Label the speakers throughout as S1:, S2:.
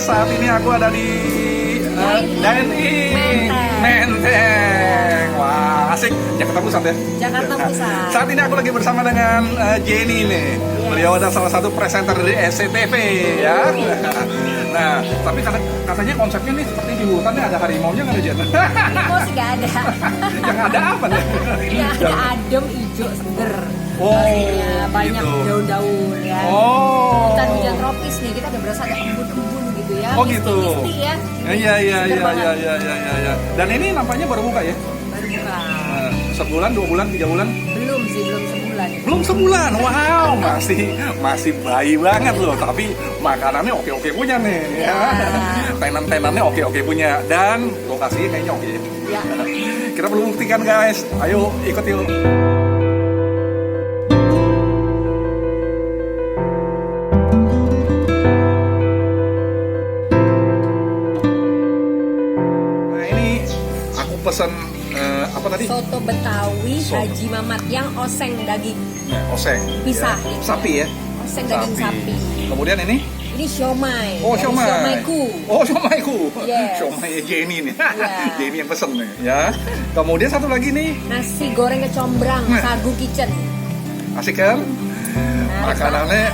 S1: saat ini aku ada di Dine-In Menteng. Wah, asik. Jakarta Pusat ya?
S2: Jakarta Pusat.
S1: Saat ini aku lagi bersama dengan Jenny nih. Beliau adalah salah satu presenter dari SCTV ya. Nah, tapi katanya konsepnya nih seperti di hutan nih, ada harimau-nya nggak ada, Jen?
S2: Harimau sih nggak ada.
S1: Yang ada apa nih?
S2: Yang ada adem, hijau, seger.
S1: Oh,
S2: banyak
S1: gitu.
S2: daun-daun ya.
S1: Oh.
S2: Hujan tropis nih, kita udah berasa ada embun-embun gitu ya.
S1: Oh gitu.
S2: Misty ya.
S1: Iya. Dan ini nampaknya baru buka ya?
S2: Baru buka.
S1: Sebulan, 2 bulan, 3 bulan?
S2: Belum sih, belum sebulan.
S1: Belum sebulan, wow, masih bayi banget loh. Tapi makanannya oke-oke punya nih, ya. Tenan-tenannya oke-oke punya, dan lokasinya kayaknya oke.
S2: Ya.
S1: Kita perlu buktikan guys. Ayo ikut yuk. Nah ini aku pesan apa tadi?
S2: Soto Betawi Haji Mamat yang oseng daging.
S1: Oseng.
S2: Pisah.
S1: Ya.
S2: Gitu.
S1: Sapi ya?
S2: Oseng daging sapi.
S1: Kemudian ini?
S2: Ini siomay.
S1: Oh, siomay.
S2: Siomaiku.
S1: Oh, siomaiku.
S2: Yes.
S1: Siomay Jenny nih.
S2: Yeah.
S1: Jenny yang pesen nih, ya. Kemudian satu lagi nih.
S2: Nasi goreng kecombrang, Sagu Kitchen.
S1: Asik kan? Makanannya,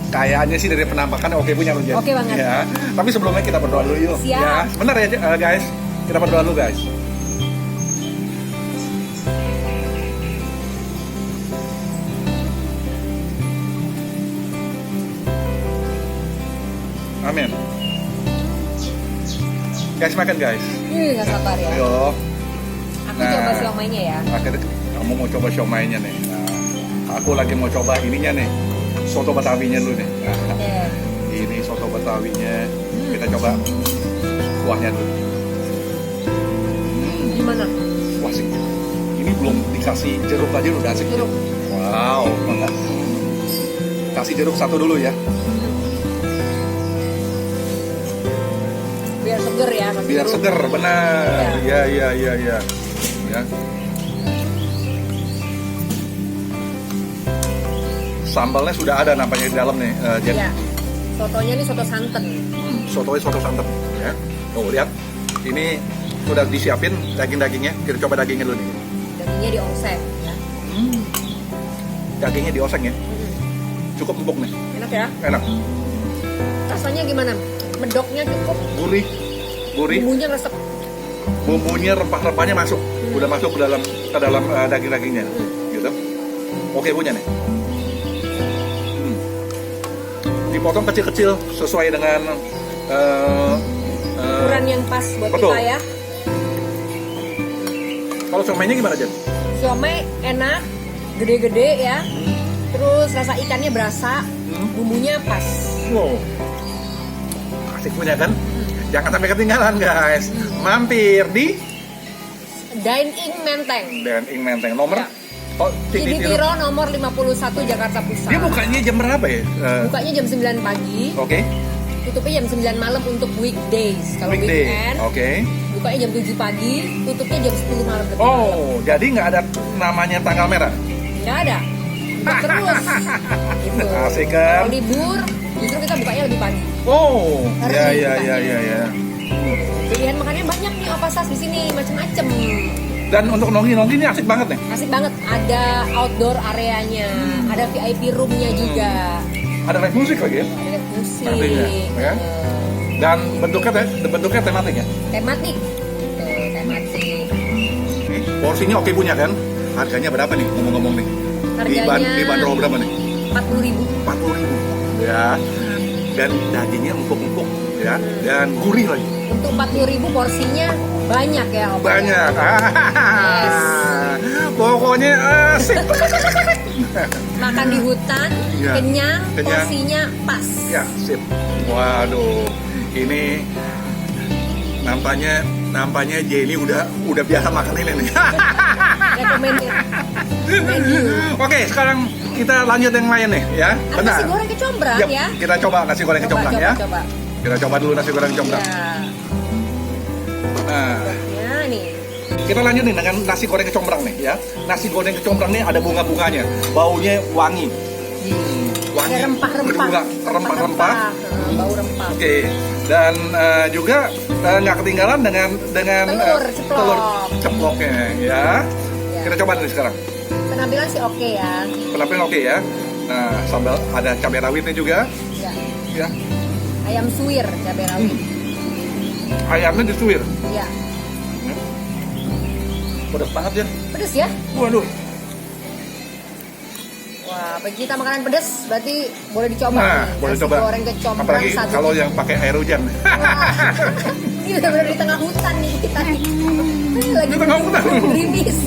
S1: kayaknya sih dari penampakannya oke punya loh, Jen.
S2: Oke banget.
S1: Ya. Tapi sebelumnya kita berdoa dulu yuk.
S2: Siap.
S1: Ya, sebentar ya, guys. Kita berdoa dulu, guys. Amin. Guys, makan guys.
S2: Nggak sabar ya.
S1: Ayo.
S2: Aku coba siomaynya ya.
S1: Akhirnya kamu mau coba siomaynya nih. Nah, aku lagi mau coba ininya nih. Soto Betawinya dulu nih. Nah, ini soto Betawinya. Kita coba kuahnya dulu.
S2: Gimana?
S1: Wah sih. Ini belum dikasih jeruk aja udah asik.
S2: Jeruk.
S1: Wow. Kasih jeruk satu dulu ya.
S2: Biar seger ya.
S1: Biar seger, benar. Ya. Ya. Sambalnya sudah ada nampaknya di dalam nih, Jen.
S2: Iya. Sotonya ini soto santen.
S1: Sotonya soto santan. Ya. Tuh lihat, ini sudah disiapin daging-dagingnya. Kita coba dagingnya dulu nih.
S2: Dagingnya dioseng ya.
S1: Dagingnya dioseng ya. Cukup empuk nih.
S2: Enak ya?
S1: Enak.
S2: Rasanya gimana? Medoknya cukup.
S1: Gurih.
S2: Bumbunya resep.
S1: Bumbunya rempah-rempahnya masuk. Udah masuk ke dalam daging-dagingnya. Gitu. Oke punya nih. Dipotong kecil-kecil sesuai dengan
S2: ukuran yang pas buat
S1: betul.
S2: kita ya.
S1: Kalau siomaynya gimana, Jen?
S2: Siomay enak, gede-gede ya. Terus rasa ikannya berasa, bumbunya pas.
S1: Wow. Asik punya kan? Jangan sampai ketinggalan guys. Mampir di
S2: Dine-In Menteng.
S1: Dine-In Menteng. Nomor?
S2: Ya.
S1: Oh,
S2: Cibitiro nomor 51 Jakarta Pusat.
S1: Dia bukanya jam berapa ya?
S2: Bukanya jam 9 pagi.
S1: Oke.
S2: Tutupnya jam 9 malam untuk weekdays. Kalau
S1: Weekday.
S2: weekend,
S1: Oke.
S2: bukanya jam 7 pagi, tutupnya jam 10 malam.
S1: Oh, jadi nggak ada namanya tanggal merah?
S2: Nggak ada. Buka terus. Gitu.
S1: Asik kan?
S2: Kalau libur, justru kita bukanya lebih pagi.
S1: Oh,
S2: Hari
S1: ya.
S2: Pilihan makannya banyak nih Opa Sas di sini, macem-macem.
S1: Dan untuk nongki-nongki ini asik banget nih.
S2: Asik banget. Ada outdoor areanya, ada VIP roomnya juga.
S1: Ada live musik lagi ya?
S2: Ada live musik.
S1: Nantinya, ya. Dan bentuknya tematik ya?
S2: Tematik. Tuh, tematik.
S1: Nih, porsinya oke punya kan? Harganya berapa nih ngomong-ngomong nih?
S2: Harganya
S1: Dibanderol berapa nih?
S2: 40.000.
S1: 40.000 ya. Dan dagingnya empuk-empuk ya. Dan gurih lagi.
S2: Untuk 40.000 porsinya banyak ya Opa.
S1: Banyak.
S2: Yes.
S1: Pokoknya asik.
S2: Makan di hutan,
S1: Iya.
S2: kenyang,
S1: Kenyang.
S2: porsinya pas.
S1: Ya, sip. Waduh. Ini nampaknya Jenny udah biasa makan ini nih.
S2: Recommended.
S1: Oke, sekarang kita lanjut yang lain nih ya.
S2: Ada nasi goreng kecombrang
S1: Yap,
S2: ya.
S1: kita coba nasi goreng kecombrang ya.
S2: Coba.
S1: Kita coba dulu nasi goreng kecombrang.
S2: Ya.
S1: Nah,
S2: Ya nih.
S1: kita lanjut nih dengan nasi goreng kecombrang nih ya. Nasi goreng kecombrang nih ada bunga-bunganya, baunya wangi. Wangi.
S2: Ada rempah-rempah.
S1: Berbunga, rempah-rempah.
S2: Bau rempah.
S1: Oke. Dan juga nggak ketinggalan dengan
S2: Telur ceplok.
S1: telur ceploknya ya.
S2: Ya.
S1: Kita coba nih sekarang.
S2: Penampilan sih oke ya.
S1: Penampilan oke ya. Nah, sambal ada cabai rawitnya juga
S2: Ya.
S1: ya.
S2: Ayam suwir cabai rawit.
S1: Ayamnya disuir.
S2: Ya.
S1: Pedas banget ya.
S2: Pedes ya?
S1: Waduh.
S2: Wah, bagi kita makanan pedes berarti boleh dicoba.
S1: Nah,
S2: nih.
S1: boleh
S2: Nasi
S1: coba.
S2: goreng kecombrang
S1: Apalagi
S2: satu.
S1: kalau yang pakai air hujan.
S2: Wah, ini benar-benar di tengah hutan nih kita. Lagi
S1: Di tengah hutan.
S2: gerimis.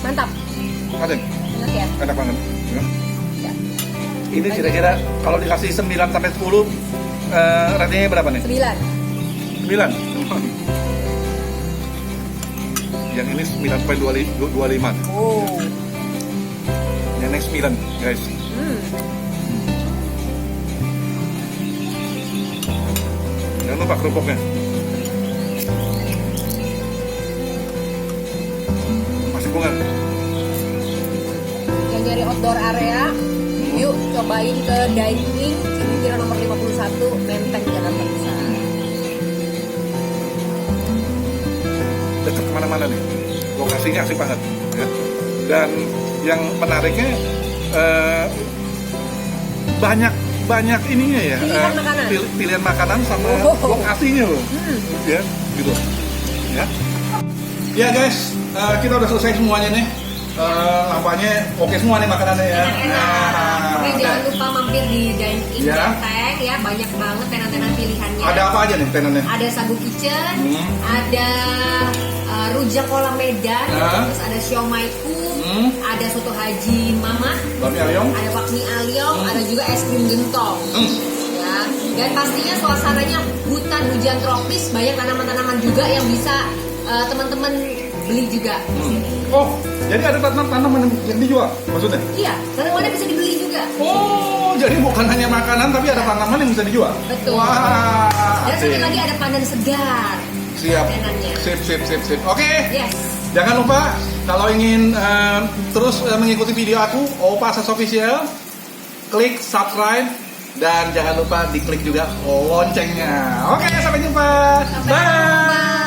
S2: Mantap.
S1: Adem,
S2: Enak ya?
S1: enak banget. Ya.
S2: Ya.
S1: Ini kira-kira kalau dikasih 9 sampai 10 ratingnya berapa nih?
S2: 9.
S1: 9. Yang ini 9,25.
S2: Oh.
S1: Yang next 9, guys. Jangan lupa kerupuknya. Masih bunga.
S2: Yang nyari outdoor area, yuk cobain ke Dining Cibinong nomor 51 Menteng Jakarta Pusat.
S1: Dekat kemana-mana nih, lokasinya asik banget ya. Dan yang menariknya banyak ininya ya,
S2: Pilihan makanan.
S1: pilihan makanan sama
S2: Oh.
S1: lokasinya loh ya gitu ya guys. Kita udah selesai semuanya nih. Lampanya oke semua nih makanannya ya.
S2: Enak-enak. Oke, jangan lupa mampir di Dine-In
S1: Ya.
S2: Menteng ya, banyak banget tenan-tenan pilihannya.
S1: Ada apa aja nih tenannya?
S2: Ada sagu kitchen, ada rujak kolam Medan,
S1: Nah.
S2: terus ada siomay ku, ada soto haji mama,
S1: Bami Alyong.
S2: ada bakmi alyong, ada juga es krim gentong. Ya. Dan pastinya suasananya hutan hujan tropis, banyak tanaman-tanaman juga yang bisa teman-teman beli juga.
S1: Oh, jadi ada tanaman yang dijual maksudnya?
S2: Iya, tanamannya bisa dibeli juga.
S1: Oh, jadi bukan hanya makanan tapi ada tanaman yang bisa dijual.
S2: Betul.
S1: Wah.
S2: Dan satu
S1: asik.
S2: lagi ada pandan segar.
S1: Siap.
S2: Tenannya.
S1: Sip. Oke.
S2: Yes.
S1: Jangan lupa kalau ingin terus mengikuti video aku, Opa Sas Official, klik subscribe dan jangan lupa diklik juga loncengnya. Oke, sampai jumpa.
S2: Sampai
S1: Bye.
S2: jumpa.